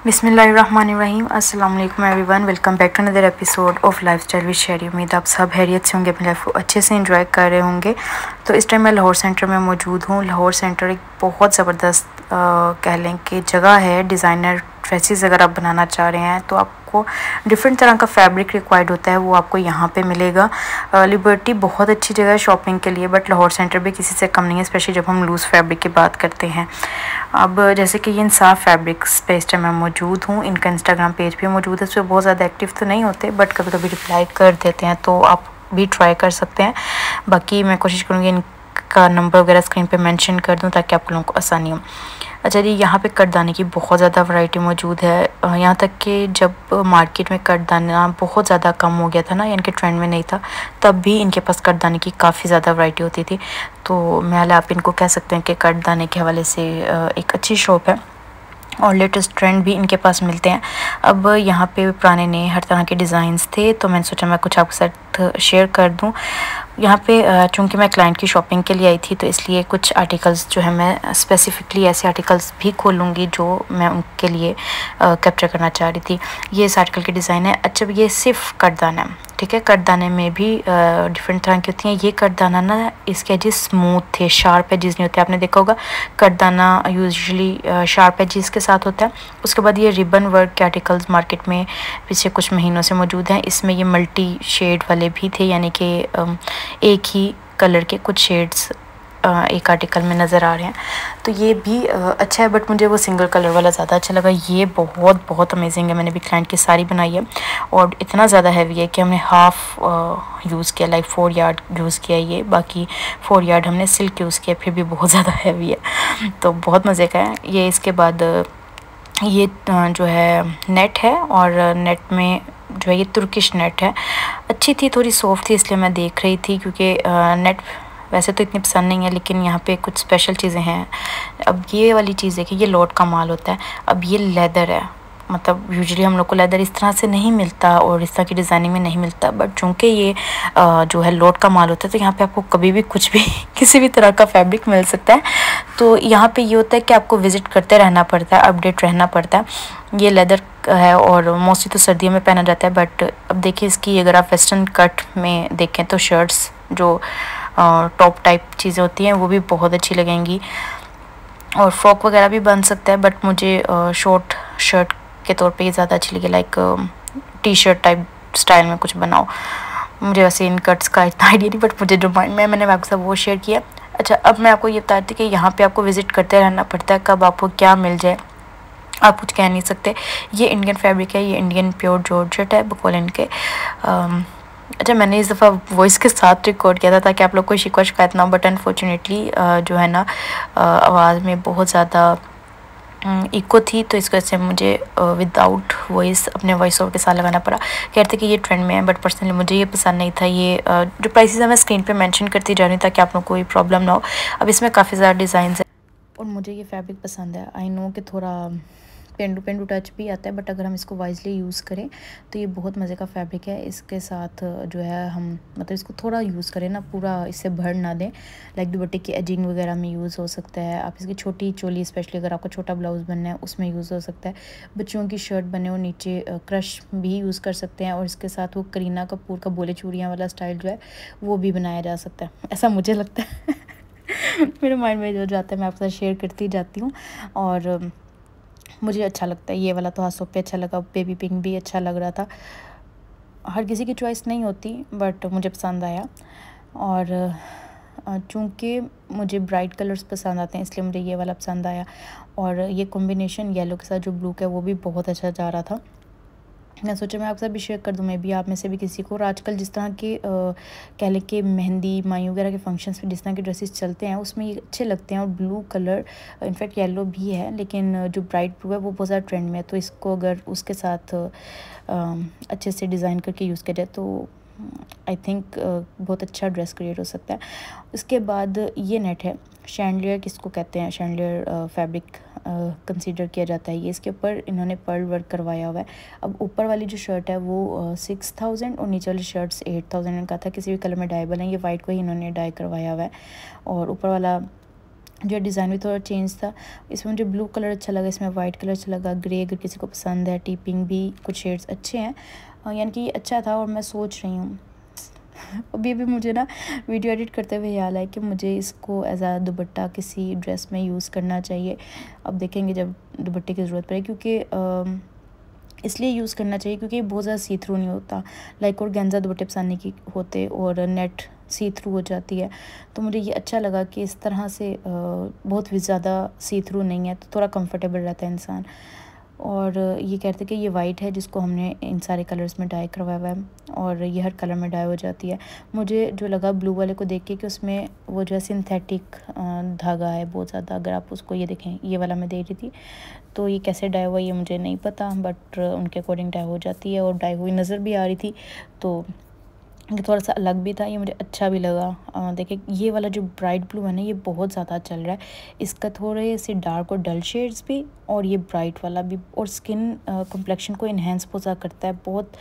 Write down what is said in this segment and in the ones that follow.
बिस्मिल्लाहिर्रहमानिर्रहीम। अस्सलाम वालेकुम everyone, welcome back to another episode of lifestyle with Sherry. उम्मीद आप सब हैरियत से होंगे, अपनी लाइफ को अच्छे से एंजॉय कर रहे होंगे। तो इस टाइम मैं लाहौर सेंटर में मौजूद हूँ। लाहौर सेंटर एक बहुत ज़बरदस्त कह लें कि जगह है। डिज़ाइनर ड्रेसेस अगर आप बनाना चाह रहे हैं तो आपको डिफरेंट तरह का फैब्रिक रिक्वायर्ड होता है, वो आपको यहाँ पे मिलेगा। लिबर्टी बहुत अच्छी जगह है शॉपिंग के लिए, बट लाहौर सेंटर भी किसी से कम नहीं है, स्पेशली जब हम लूज़ फैब्रिक की बात करते हैं। अब जैसे कि ये इंसाफ फैब्रिक्स पे इस टाइम मैं मौजूद हूँ। इनका इंस्टाग्राम पेज भी मौजूद है। उस पर बहुत ज़्यादा एक्टिव तो नहीं होते, बट कभी कभी रिप्लाई कर देते हैं, तो आप भी ट्राई कर सकते हैं। बाकी मैं कोशिश करूँगी इनका नंबर वगैरह स्क्रीन पे मेंशन कर दूँ ताकि आप लोगों को आसानी हो। अच्छा जी, यहाँ पे कटदाने की बहुत ज़्यादा वैरायटी मौजूद है। यहाँ तक कि जब मार्केट में कटदाना बहुत ज़्यादा कम हो गया था ना, यानी कि ट्रेंड में नहीं था, तब भी इनके पास कटदाने की काफ़ी ज़्यादा वैरायटी होती थी। तो मैं आप इनको कह सकते हैं कि कटदाने के हवाले से एक अच्छी शॉप है और लेटेस्ट ट्रेंड भी इनके पास मिलते हैं। अब यहाँ पे पुराने नए हर तरह के डिज़ाइंस थे, तो मैंने सोचा मैं कुछ आपके साथ शेयर कर दूँ। यहाँ पे चूँकि मैं क्लाइंट की शॉपिंग के लिए आई थी, तो इसलिए कुछ आर्टिकल्स जो है मैं स्पेसिफ़िकली ऐसे आर्टिकल्स भी खोलूँगी जो मैं उनके लिए कैप्चर करना चाह रही थी। ये इस आर्टिकल की डिज़ाइन है। अच्छा, ये सिर्फ कटदाना है, ठीक है। कटदाने में भी डिफरेंट तरह की होती हैं। ये कटदाना ना, इसके एजेस स्मूथ थे, शार्प एजेस नहीं होते। आपने देखा होगा कटदाना यूजुअली शार्प एजेस के साथ होता है। उसके बाद ये रिबन वर्क के आर्टिकल्स मार्केट में पिछले कुछ महीनों से मौजूद हैं। इसमें ये मल्टी शेड वाले भी थे, यानी कि एक ही कलर के कुछ शेड्स एक आर्टिकल में नज़र आ रहे हैं। तो ये भी अच्छा है, बट मुझे वो सिंगल कलर वाला ज़्यादा अच्छा लगा। ये बहुत बहुत अमेजिंग है। मैंने भी क्लाइंट की सारी बनाई है और इतना ज़्यादा हैवी है कि हमने हाफ़ यूज़ किया, लाइक 4 यार्ड यूज़ किया ये, बाकी 4 यार्ड हमने सिल्क यूज़ किया, फिर भी बहुत ज़्यादा हैवी है। तो बहुत मज़े का है ये। इसके बाद ये जो है नेट है, और नेट में जो है ये तुर्किश नेट है। अच्छी थी, थोड़ी सॉफ्ट थी, इसलिए मैं देख रही थी, क्योंकि नेट वैसे तो इतनी पसंद नहीं है, लेकिन यहाँ पे कुछ स्पेशल चीज़ें हैं। अब ये वाली चीज़ है कि ये लॉट का माल होता है। अब ये लेदर है, मतलब यूजुअली हम लोग को लेदर इस तरह से नहीं मिलता और इस तरह की डिज़ाइनिंग में नहीं मिलता, बट चूँकि ये जो है लॉट का माल होता है, तो यहाँ पे आपको कभी भी कुछ भी किसी भी तरह का फैब्रिक मिल सकता है। तो यहाँ पे ये होता है कि आपको विज़िट करते रहना पड़ता है, अपडेट रहना पड़ता है। ये लेदर है और मोस्टली तो सर्दियों में पहना जाता है, बट अब देखिए इसकी अगर आप वेस्टर्न कट में देखें तो शर्ट्स जो टॉप टाइप चीज़ें होती हैं वो भी बहुत अच्छी लगेंगी, और फ्रॉक वगैरह भी बन सकता है, बट मुझे शॉर्ट शर्ट के तौर पे ये ज़्यादा अच्छी लगी, like T shirt type style में कुछ बनाओ। मुझे वैसे इन कट्स का इतना आइडिया नहीं, बट मुझे जो माइंड में मैंने आपके साथ वो शेयर किया। अच्छा, अब मैं आपको ये बता रही थी कि यहाँ पे आपको विज़िट करते रहना पड़ता है, कब आपको क्या मिल जाए आप कुछ कह नहीं सकते। ये इंडियन फैब्रिक है, ये इंडियन प्योर जॉर्जेट है बकोलिन के। अच्छा, मैंने इस दफ़ा वॉइस के साथ रिकॉर्ड किया था ताकि आप लोग को शिकवा शिकायत ना हो, बट अनफॉर्चुनेटली जो है ना आवाज़ में बहुत ज़्यादा इको थी, तो इस वजह से मुझे विदाउट वॉइस अपने वॉइस ओवर के साथ लगाना पड़ा। कहते कि ये ट्रेंड में है, बट पर्सनली मुझे ये पसंद नहीं था। ये जो प्राइसेस है मैं स्क्रीन पे मेंशन करती जा रही हूँ ताकि आप लोग को कोई प्रॉब्लम ना हो। अब इसमें काफ़ी ज़्यादा डिज़ाइन है और मुझे ये फैब्रिक पसंद है। आई नो कि थोड़ा पेंडू पेंडू टच भी आता है, बट अगर हम इसको वाइजली यूज़ करें तो ये बहुत मज़े का फैब्रिक है। इसके साथ जो है हम मतलब इसको थोड़ा यूज़ करें ना, पूरा इससे भर ना दें, लाइक दुपट्टे की एजिंग वगैरह में यूज़ हो सकता है। आप इसकी छोटी चोली, स्पेशली अगर आपको छोटा ब्लाउज़ बनना है उसमें यूज़ हो सकता है। बच्चों की शर्ट बने और नीचे क्रश भी यूज़ कर सकते हैं, और इसके साथ वो करीना कपूर का बोले चूड़ियाँ वाला स्टाइल जो है वो भी बनाया जा सकता है, ऐसा मुझे लगता है। मेरे माइंड में जो जाता है मैं आपके साथ शेयर करती जाती हूँ, और मुझे अच्छा लगता है। ये वाला तो हाथों पे अच्छा लगा, बेबी पिंक भी अच्छा लग रहा था। हर किसी की चॉइस नहीं होती, बट मुझे पसंद आया। और चूँकि मुझे ब्राइट कलर्स पसंद आते हैं, इसलिए मुझे ये वाला पसंद आया। और ये कॉम्बिनेशन येलो के साथ जो ब्लू का है वो भी बहुत अच्छा जा रहा था। मैं सोचा मैं आपके साथ भी शेयर कर दूँ, मैं भी आप में से भी किसी को। और आजकल जिस तरह के कह लें कि मेहंदी माई वगैरह के फंक्शंस में जिस तरह के ड्रेसेस चलते हैं उसमें ये अच्छे लगते हैं। और ब्लू कलर, इनफैक्ट येलो भी है, लेकिन जो ब्राइट ब्लू है वो बहुत ज़्यादा ट्रेंड में है, तो इसको अगर उसके साथ अच्छे से डिज़ाइन करके यूज़ किया जाए तो आई थिंक बहुत अच्छा ड्रेस क्रिएट हो सकता है। उसके बाद ये नेट है, शैंडलियर किसको कहते हैं, शैंडलियर फैब्रिक कंसीडर किया जाता है। ये इसके ऊपर इन्होंने पर्ल वर्क करवाया हुआ है। अब ऊपर वाली जो शर्ट है वो 6000 और नीचे वाली शर्ट्स 8000 का था। किसी भी कलर में डाइबल है, ये वाइट को ही इन्होंने डाई करवाया हुआ है। और ऊपर वाला जो डिज़ाइन भी थोड़ा चेंज था। इसमें मुझे ब्लू कलर अच्छा लगा, इसमें वाइट कलर अच्छा लगा, ग्रे अगर किसी को पसंद है, टीपिंग भी कुछ शेड्स अच्छे हैं, यानी कि ये अच्छा था। और मैं सोच रही हूँ अभी भी मुझे ना वीडियो एडिट करते हुए ख्याल है कि मुझे इसको एज आ दुपट्टा किसी ड्रेस में यूज़ करना चाहिए। अब देखेंगे जब दुपट्टे की ज़रूरत पड़े, क्योंकि इसलिए यूज़ करना चाहिए क्योंकि बहुत ज़्यादा सी थ्रू नहीं होता। लाइक और गेंजा दुपट्टे पसंद नहीं की होते और नेट सी थ्रू हो जाती है। तो मुझे ये अच्छा लगा कि इस तरह से बहुत भी ज़्यादा सी थ्रू नहीं है, तो थोड़ा कंफर्टेबल रहता है इंसान। और ये कहते कि ये वाइट है जिसको हमने इन सारे कलर्स में डाई करवाया हुआ है, और ये हर कलर में डाई हो जाती है। मुझे जो लगा ब्लू वाले को देख के कि उसमें वो जो है सिंथेटिक धागा है बहुत ज़्यादा। अगर आप उसको ये देखें, ये वाला मैं देख रही थी, तो ये कैसे डाई हुआ ये मुझे नहीं पता, बट उनके अकॉर्डिंग डाई हो जाती है और डाई हुई नज़र भी आ रही थी, तो थोड़ा सा अलग भी था, ये मुझे अच्छा भी लगा। देखिए ये वाला जो ब्राइट ब्लू है ना, ये बहुत ज़्यादा चल रहा है। इसका थोड़े से डार्क और डल शेड्स भी, और ये ब्राइट वाला भी, और स्किन कम्प्लेक्शन को इन्हेंस बहुत ज़्यादा करता है। बहुत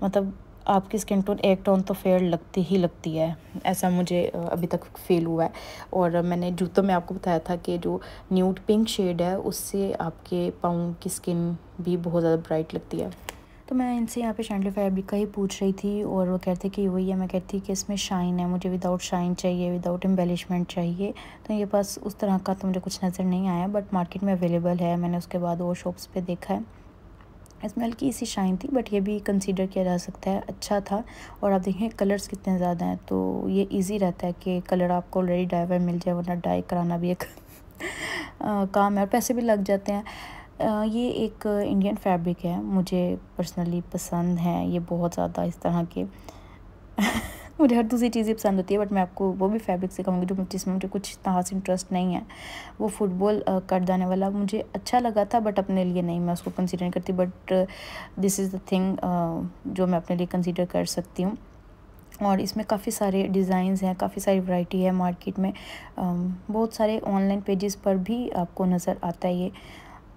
मतलब आपकी स्किन टोन एक टोन तो फेयर लगती ही लगती है, ऐसा मुझे अभी तक फील हुआ है। और मैंने जूतों में आपको बताया था कि जो न्यूड पिंक शेड है उससे आपके पाँव की स्किन भी बहुत ज़्यादा ब्राइट लगती है। तो मैं इनसे यहाँ पे शैंडली फैब्रिक का ही पूछ रही थी, और वो कहते कि वही है। मैं कहती कि इसमें शाइन है, मुझे विदाउट शाइन चाहिए, विदाउट एम्बेलिशमेंट चाहिए। तो ये पास उस तरह का तो मुझे कुछ नज़र नहीं आया, बट मार्केट में अवेलेबल है। मैंने उसके बाद और शॉप्स पे देखा है, इसमें हल्की सी शाइन थी, बट ये भी कंसीडर किया जा सकता है, अच्छा था। और आप देखें कलर्स कितने ज़्यादा हैं, तो ये ईजी रहता है कि कलर आपको ऑलरेडी डाई हुआ मिल जाए, वरना डाई कराना भी एक काम है और पैसे भी लग जाते हैं। ये एक इंडियन फैब्रिक है, मुझे पर्सनली पसंद है ये बहुत ज़्यादा। इस तरह के मुझे हर दूसरी चीज़ें पसंद होती है, बट मैं आपको वो भी फैब्रिक सिखाऊंगी जो जिसमें मुझे कुछ खास इंटरेस्ट नहीं है। वो फुटबॉल कटदाने वाला मुझे अच्छा लगा था, बट अपने लिए नहीं, मैं उसको कंसीडर नहीं करती। But this is the thing जो मैं अपने लिए कंसीडर कर सकती हूँ। और इसमें काफ़ी सारे डिज़ाइंस हैं, काफ़ी सारी वैरायटी है मार्केट में। बहुत सारे ऑनलाइन पेजेस पर भी आपको नज़र आता है ये,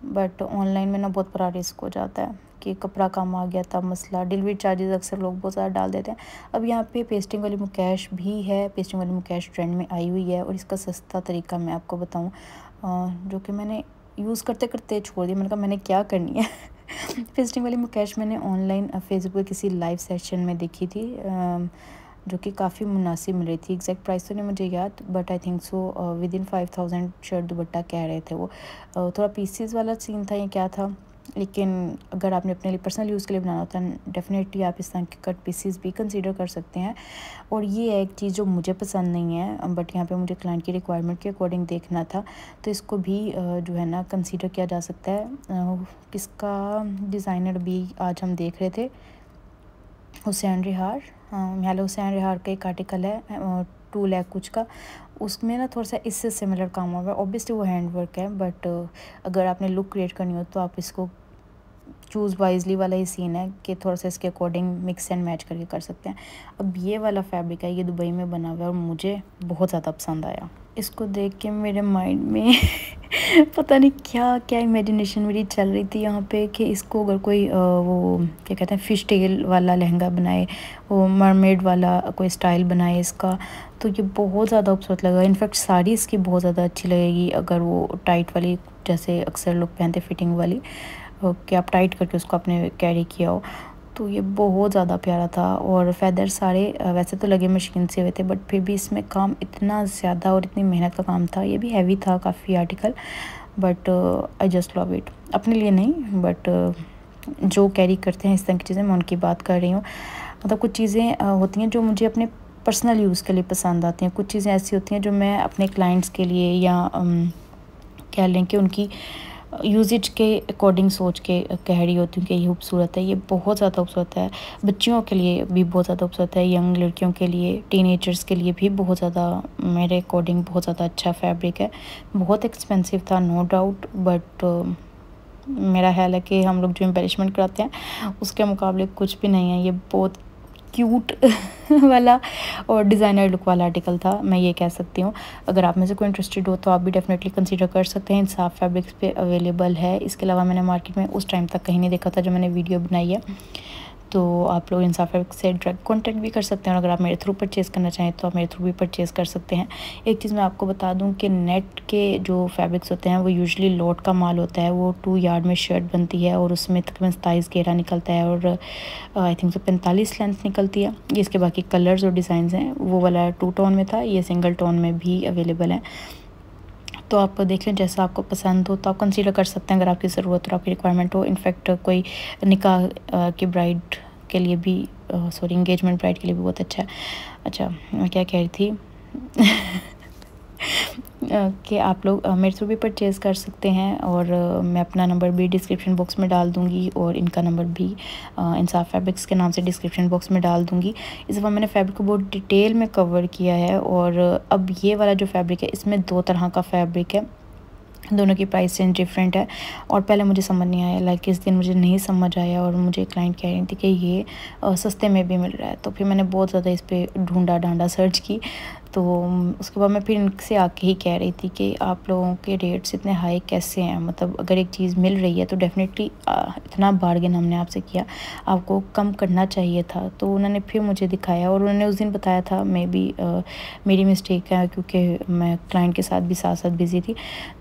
बट ऑनलाइन में ना बहुत बड़ा रिस्क हो जाता है कि कपड़ा कम आ गया था मसला। डिलीवरी चार्जेस अक्सर लोग बहुत ज़्यादा डाल देते हैं। अब यहाँ पे पेस्टिंग वाली मुकैश भी है, पेस्टिंग वाली मुकैश ट्रेंड में आई हुई है, और इसका सस्ता तरीका मैं आपको बताऊँ, जो कि मैंने यूज़ करते करते छोड़ दिया। मैंने कहा मैंने क्या करनी है पेस्टिंग वाली मुकैश मैंने ऑनलाइन फेसबुक पे किसी लाइव सेशन में देखी थी, जो कि काफ़ी मुनासिब मिल रही थी। एग्जैक्ट प्राइस तो नहीं मुझे याद, but I think so within 5000 shirt दुपट्टा कह रहे थे वो। थोड़ा पीसीज वाला सीन था, ये क्या था, लेकिन अगर आपने अपने लिए पर्सनल यूज़ के लिए बनाना होता है, डेफिनेटली आप इस तरह के कट पीसीज भी कंसीडर कर सकते हैं। और ये है एक चीज़ जो मुझे पसंद नहीं है, बट यहाँ पे मुझे क्लाइंट की रिक्वायरमेंट के अकॉर्डिंग देखना था, तो इसको भी जो है ना कंसीडर किया जा सकता है। किसका डिज़ाइनर भी आज हम देख रहे थे, हुसैन रिहार, महला हुसैन रिहार का एक आर्टिकल है 2 लाख कुछ का, उसमें ना थोड़ा सा इससे सिमिलर काम हुआ है। ऑब्वियसली वो हैंड वर्क है, बट अगर आपने लुक क्रिएट करनी हो तो आप इसको चूज़ वाइजली वाला ही सीन है कि थोड़ा सा इसके अकॉर्डिंग मिक्स एंड मैच करके कर सकते हैं। अब ये वाला फैब्रिक है, ये दुबई में बना हुआ है और मुझे बहुत ज़्यादा पसंद आया। इसको देख के मेरे माइंड में पता नहीं क्या क्या इमेजिनेशन मेरी चल रही थी यहाँ पे, कि इसको अगर कोई वो क्या कहते हैं फ़िश टेल वाला लहंगा बनाए, वो मरमेड वाला कोई स्टाइल बनाए इसका, तो ये बहुत ज़्यादा खूबसूरत लगा। इनफैक्ट साड़ी इसकी बहुत ज़्यादा अच्छी लगेगी अगर वो टाइट वाली, जैसे अक्सर लोग पहनते फिटिंग वाली, कि आप टाइट करके उसको आपने कैरी किया हो, तो ये बहुत ज़्यादा प्यारा था। और फैदर सारे वैसे तो लगे मशीन से हुए थे, बट फिर भी इसमें काम इतना ज़्यादा और इतनी मेहनत का काम था। ये भी हैवी था काफ़ी article, but I just love it. अपने लिए नहीं, बट जो कैरी करते हैं इस तरह की चीज़ें, मैं उनकी बात कर रही हूँ। मतलब कुछ चीज़ें होती हैं जो मुझे अपने पर्सनल यूज़ के लिए पसंद आती हैं, कुछ चीज़ें ऐसी होती हैं जो मैं अपने क्लाइंट्स के लिए या कह लें कि उनकी यूजेज के अकॉर्डिंग सोच के कह रही होती हूँ कि ये खूबसूरत है। ये बहुत ज़्यादा खूबसूरत है, बच्चियों के लिए भी बहुत ज़्यादा खूबसूरत है, यंग लड़कियों के लिए, टीनेजर्स के लिए भी बहुत ज़्यादा मेरे अकॉर्डिंग बहुत ज़्यादा अच्छा फैब्रिक है। बहुत एक्सपेंसिव था नो डाउट, बट मेरा ख्याल है कि हम लोग जो एम्बेलिशमेंट कराते हैं उसके मुकाबले कुछ भी नहीं है। ये बहुत क्यूट वाला और डिज़ाइनर लुक वाला आर्टिकल था, मैं ये कह सकती हूँ। अगर आप में से कोई इंटरेस्टेड हो तो आप भी डेफिनेटली कंसीडर कर सकते हैं। इंसाफ फैब्रिक्स पे अवेलेबल है। इसके अलावा मैंने मार्केट में उस टाइम तक कहीं नहीं देखा था जब मैंने वीडियो बनाई है। तो आप लोग इंसाफ फैब्रिक से डायरेक्ट कॉन्टैक्ट भी कर सकते हैं, और अगर आप मेरे थ्रू परचेज़ करना चाहें तो आप मेरे थ्रू भी परचेज़ कर सकते हैं। एक चीज़ मैं आपको बता दूं कि नेट के जो फैब्रिक्स होते हैं वो यूजुअली लॉट का माल होता है, वो 2 यार्ड में शर्ट बनती है और उसमें तकरीबन 27 घेरा निकलता है और आई थिंक 45 लेंथ निकलती है। इसके बाकी कलर्स और डिज़ाइंस हैं, वो वाला 2 टोन में था, ये सिंगल टोन में भी अवेलेबल है। तो आप देख लें, जैसा आपको पसंद हो तो आप कंसीडर कर सकते हैं अगर आपकी ज़रूरत और आपकी रिक्वायरमेंट हो। इनफैक्ट कोई निकाह की ब्राइड के लिए भी सॉरी एंगेजमेंट ब्राइड के लिए भी बहुत अच्छा है। अच्छा, मैं क्या कह रही थी कि आप लोग मेरे थ्रू भी परचेज़ कर सकते हैं, और मैं अपना नंबर भी डिस्क्रिप्शन बॉक्स में डाल दूँगी और इनका नंबर भी इंसाफ फैब्रिक्स के नाम से डिस्क्रिप्शन बॉक्स में डाल दूँगी। इस दफ़ा मैंने फैब्रिक को बहुत डिटेल में कवर किया है, और अब ये वाला जो फैब्रिक है इसमें 2 तरह का फैब्रिक है, दोनों की प्राइस रेंज डिफरेंट है। और पहले मुझे समझ नहीं आया, लाइक इस दिन मुझे नहीं समझ आया, और मुझे क्लाइंट कह रही थी कि ये सस्ते में भी मिल रहा है। तो फिर मैंने बहुत ज़्यादा इस पर ढूंढा डांडा सर्च की, तो उसके बाद मैं फिर इनसे आके ही कह रही थी कि आप लोगों के रेट्स इतने हाई कैसे हैं, मतलब अगर एक चीज़ मिल रही है तो डेफिनेटली इतना बार्गेन हमने आपसे किया, आपको कम करना चाहिए था। तो उन्होंने फिर मुझे दिखाया, और उन्होंने उस दिन बताया था, मे बी मेरी मिस्टेक है क्योंकि मैं क्लाइंट के साथ भी साथ साथ बिज़ी थी,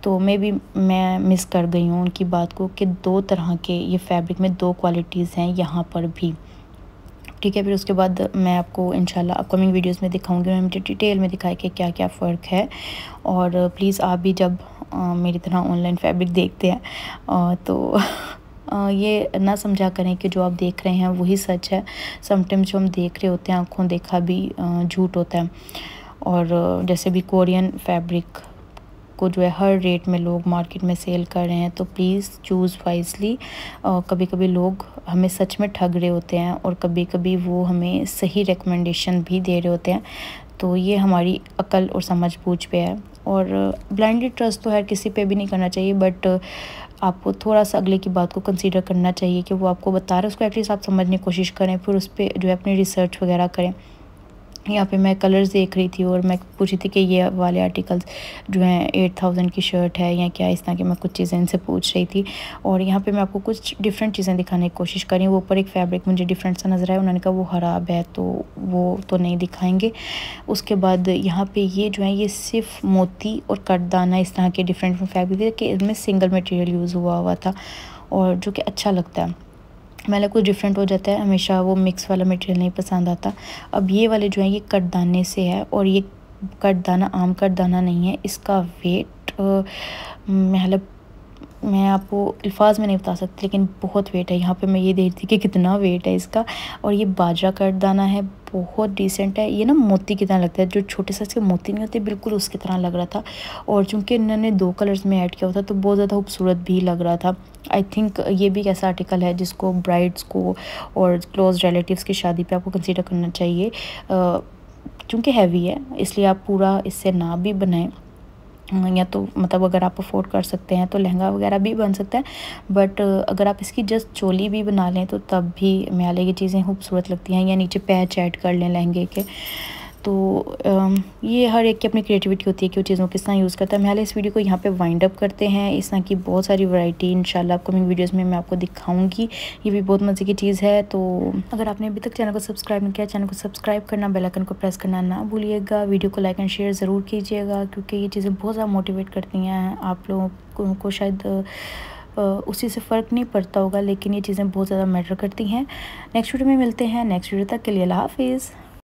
तो मे बी मैं मिस कर गई हूँ उनकी बात को कि 2 तरह के ये फैब्रिक में 2 क्वालिटीज़ हैं यहाँ पर भी। ठीक है, फिर उसके बाद मैं आपको इंशाल्लाह अपकमिंग वीडियोस में दिखाऊंगी, उन्होंने मुझे डिटेल में दिखाया कि क्या क्या फ़र्क है। और प्लीज़ आप भी जब मेरी तरह ऑनलाइन फैब्रिक देखते हैं तो ये ना समझा करें कि जो आप देख रहे हैं वही सच है। समटाइम्स जो हम देख रहे होते हैं आँखों देखा भी झूठ होता है। और जैसे भी कोरियन फैब्रिक को जो है हर रेट में लोग मार्केट में सेल कर रहे हैं, तो प्लीज़ चूज़ वाइजली। कभी कभी लोग हमें सच में ठग रहे होते हैं, और कभी कभी वो हमें सही रिकमेंडेशन भी दे रहे होते हैं। तो ये हमारी अकल और समझ बूझ पे है, और ब्लाइंडली ट्रस्ट तो हर किसी पे भी नहीं करना चाहिए, बट आपको थोड़ा सा अगले की बात को कंसीडर करना चाहिए कि वो आपको बता रहे हैं, उसको एटलीस्ट आप समझने की कोशिश करें, फिर उस पर जो है अपनी रिसर्च वगैरह करें। यहाँ पे मैं कलर्स देख रही थी, और मैं पूछ रही थी कि ये वाले आर्टिकल्स जो हैं 8000 की शर्ट है या क्या, इस तरह की मैं कुछ चीज़ें इनसे पूछ रही थी। और यहाँ पे मैं आपको कुछ डिफरेंट चीज़ें दिखाने की कोशिश करी। वो ऊपर एक फैब्रिक मुझे डिफरेंट सा नज़र आया, उन्होंने कहा वो ख़राब है तो वो तो नहीं दिखाएंगे। उसके बाद यहाँ पे ये जो है ये सिर्फ मोती और कटदाना इस तरह के डिफरेंट फैब्रिक है कि इसमें सिंगल मटेरियल यूज़ हुआ था, और जो कि अच्छा लगता है। मैंने कुछ डिफरेंट हो जाता है, हमेशा वो मिक्स वाला मटेरियल नहीं पसंद आता। अब ये वाले जो है ये कटदाने से है, और ये कटदाना आम कटदाना नहीं है, इसका वेट मतलब मैं आपको अल्फाज में नहीं बता सकती, लेकिन बहुत वेट है। यहाँ पे मैं ये देख रही थी कि कितना वेट है इसका। और ये बाजरा कटदाना है, बहुत डिसेंट है। ये ना मोती की तरह लगता है, जो छोटे साइज़ के मोती नहीं होते बिल्कुल उसकी तरह लग रहा था। और चूँकि इन्होंने 2 कलर्स में ऐड किया हुआ था तो बहुत ज़्यादा खूबसूरत भी लग रहा था। आई थिंक ये भी एक ऐसा आर्टिकल है जिसको ब्राइड्स को और क्लोज रिलेटिव्स की शादी पे आपको कंसीडर करना चाहिए। चूँकि हैवी है इसलिए आप पूरा इससे ना भी बनाएं, या तो मतलब अगर आप अफोर्ड कर सकते हैं तो लहंगा वगैरह भी बन सकता है, बट अगर आप इसकी जस्ट चोली भी बना लें तो तब भी म्याले की चीज़ें खूबसूरत लगती हैं, या नीचे पैच ऐड कर लें लहंगे के। तो ये हर एक की अपनी क्रिएटिविटी होती है कि वो चीज़ों को किस तरह यूज़ करता है। मैं इस वीडियो को यहाँ पे वाइंड अप करते हैं। इस तरह की बहुत सारी वैरायटी इंशाल्लाह अपकमिंग वीडियोस में मैं आपको दिखाऊंगी। ये भी बहुत मज़े की चीज़ है। तो अगर आपने अभी तक चैनल को सब्सक्राइब नहीं किया, चैनल को सब्सक्राइब करना, बेल आइकन को प्रेस करना ना भूलिएगा। वीडियो को लाइक एंड शेयर ज़रूर कीजिएगा, क्योंकि ये चीज़ें बहुत ज़्यादा मोटिवेट करती हैं आप लोगों को। शायद उसी से फ़र्क नहीं पड़ता होगा, लेकिन ये चीज़ें बहुत ज़्यादा मैटर करती हैं। नेक्स्ट वीडियो में मिलते हैं। नेक्स्ट वीडियो तक के लिए अल्लाह हाफिज़।